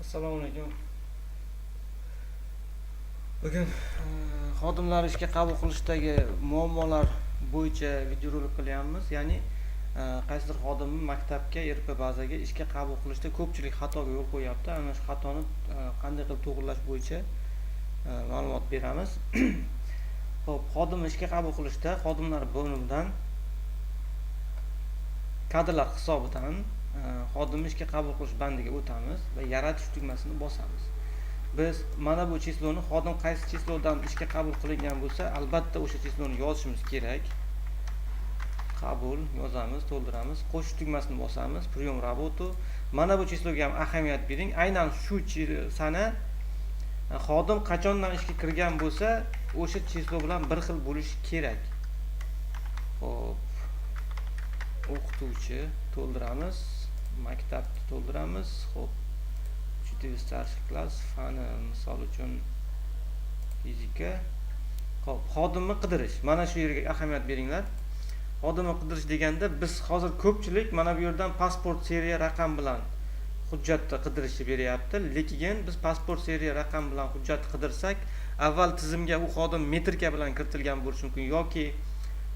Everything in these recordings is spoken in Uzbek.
Assalomu alaykum. Bugun xodimlar ishga qabul qilishdagi muammolar bo'yicha videorolik qilyapmiz. Ya'ni qaysidir xodimni maktabga, YRP bazaga ishga qabul qilishda ko'pchilik xatoga yo'l qo'yapti. Ana shu xatoni qanday qilib to'g'rilash bo'yicha ma'lumot beramiz. Xo'p, xodimni ishga qabul qilishda xodimlar bo'limidan kadrlar hisobidan xodimni ishga qabul qilish bandiga o'tamiz va yaratish tugmasini bosamiz. Biz mana bu chisloni xodim qaysi chislodan ishga qabul qilingan bo'lsa, albatta o'sha chisloni yozishimiz kerak. Qabul yozamiz, to'ldiramiz, qo'shish tugmasini bosamiz, priyon работу. Mana bu chisloga ham ahamiyat bering. Aynan shu sana xodim qachondan ishga kirgan bo'lsa, o'sha chislo bilan bir xil bo'lishi kerak. Xo'p, o'qituvchi to'ldiramiz, maktabni to'ldiramiz. Xo'p, starshий klass fani misol uchun fizika. Xo'p, xodimni qidirish. Mana shu yerga ahamiyat beringlar. Xodimni qidirish deganda biz hozir ko'pchilik mana bu yerdan pasport seriya raqam bilan hujjatni qidirishni beryapti. Lekin biz pasport seriya raqam bilan hujjatni qidirsak, avval tizimga u xodim metrika bilan kiritilgan bo'lishi mumkin yoki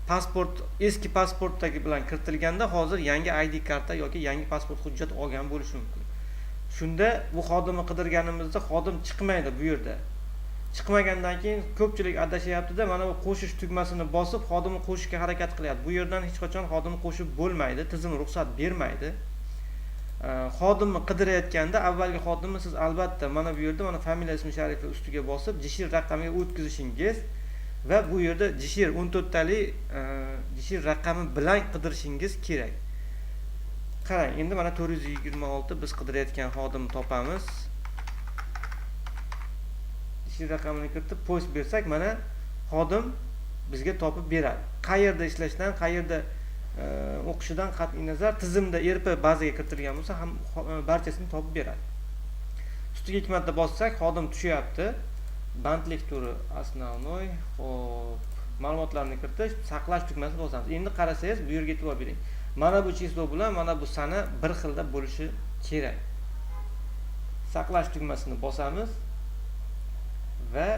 pasport eski pasportdagi bilan kiritilganda hozir yangi ID karta yoki yangi pasport hujjat olgan bo'lishi mumkin. Shunda bu xodimni qidirganimizda xodim chiqmaydi bu yerda. Chiqmagandan keyin ko'pchilik adashyapti-da, mana bu qo'shish tugmasini bosib xodimni qo'shishga harakat qilyapti. Bu yerdan hech qachon xodimni qo'shib bo'lmaydi, tizim ruxsat bermaydi. Xodimni qidirayotganda avvalgi xodimni siz albatta mana bu yerda mana familiya ismi sharifi ustiga bosib jishir raqamiga o'tkazishingiz va bu yerda jishir 14 talik jishir raqami bilan qidirishingiz kerak. Qarang, endi mana 426 biz qidirayotgan xodimni topamiz. Ish raqamini kiritib post bersak, mana xodim bizga topib beradi. Qayerda ishlashdan, qayerda o'qishidan qat'iy nazar tizimda YRP bazaga kiritilgan bo'lsa ham barchasini topib beradi. Ustiga ikki marta bossak, xodim tushyapti. Bandlik turi основной. Xo'p, ma'lumotlarni kiritish, saqlash tugmasini bosamiz. Endi qarasangiz, bu yerga e'tibor bering. Mana bu chislo bilan mana bu sana bir xilda bo'lishi kerak. Saqlash tugmasini bosamiz va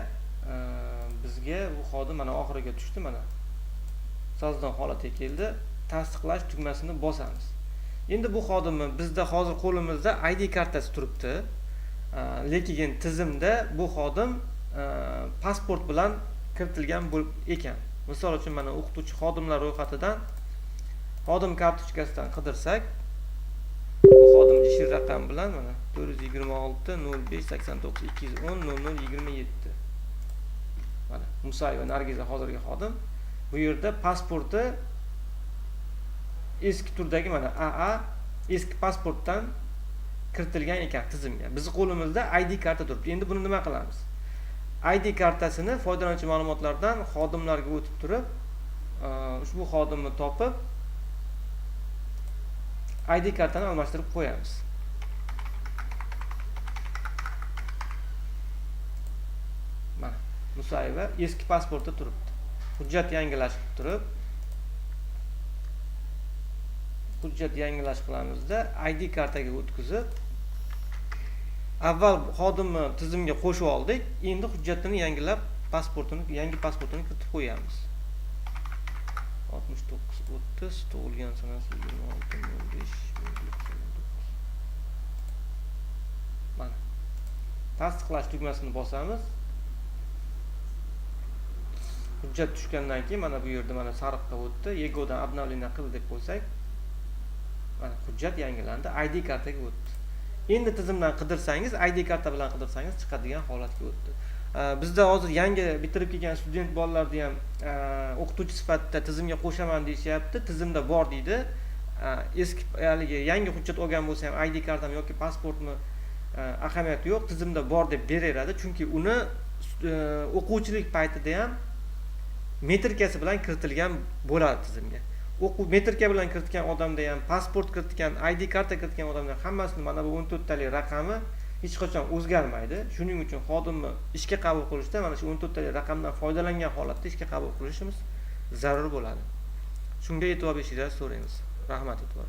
bizga bu xodim mana oxiriga tushdi, mana sozdan holatga keldi. Tasdiqlash tugmasini bosamiz. Endi bu xodimni bizda hozir qo'limizda ID kartasi turibdi. Lekin tizimda bu xodim pasport bilan kiritilgan ekan. Misol uchun mana o'qituvchi xodimlar ro'yxatidan xodim kartochkasidan qidirsak, bu xodim ish raqam bilan mana 426 05 89 210 0027. Mana Musayeva Nargiza hozirgi xodim. Bu yerda pasporti eski turdagi mana AA eski pasportdan kiritilgan ekan tizimga. Bizning qo'limizda ID karta turibdi. Endi buni nima qilamiz? ID kartasini foydalanuvchi ma'lumotlardan xodimlarga o'tib turib, ushbu xodimni topib ID kartani almashtirib qo'yamiz. Mana Musayeva eski pasportda turibdi. Hujjat yangilash qilib turib, hujjat yangilash qilamizda ID kartaga o'tkazib, avval xodimni tizimga qo'shib oldik, endi hujjatini yangilab yangi pasportini kiritib qo'yamiz. 6930 tug'ilgan sanasi 2605. Mana tasdiqlash tugmasini bosamiz. Hujjat tushgandan keyin mana bu yerda mana sariqqa o'tdi. Yegodan обновление qil deb qo'ysak, mana hujjat yangilandi, ID kartaga o'tdi. Endi tizimdan qidirsangiz, ID karta bilan qidirsangiz chiqadigan holatga o'tdi. Bizda hozir yangi bitirib kelgan student bolalarni ham o'qituvchi sifatida tizimga qo'shaman deyishyapti. Tizimda bor deydi. Eski yangi hujjat olgan bo'lsa ham ID kartam yoki pasportmi ahamiyati yo'q, tizimda bor deb beraveradi. Chunki uni o'quvchilik paytida ham metrikasi bilan kiritilgan bo'ladi tizimga. Metrika bilan kiritgan odamda ham, pasport kiritgan, ID karta kiritgan odamda hammasini mana bu 14 talik raqami hech qachon o'zgarmaydi. Shuning uchun xodimni ishga qabul qilishda mana shu 14 talik raqamdan foydalangan holatda ishga qabul qilishimiz zarur bo'ladi. Shunga e'tibor berishingizni so'raymiz. Rahmat e'tibor.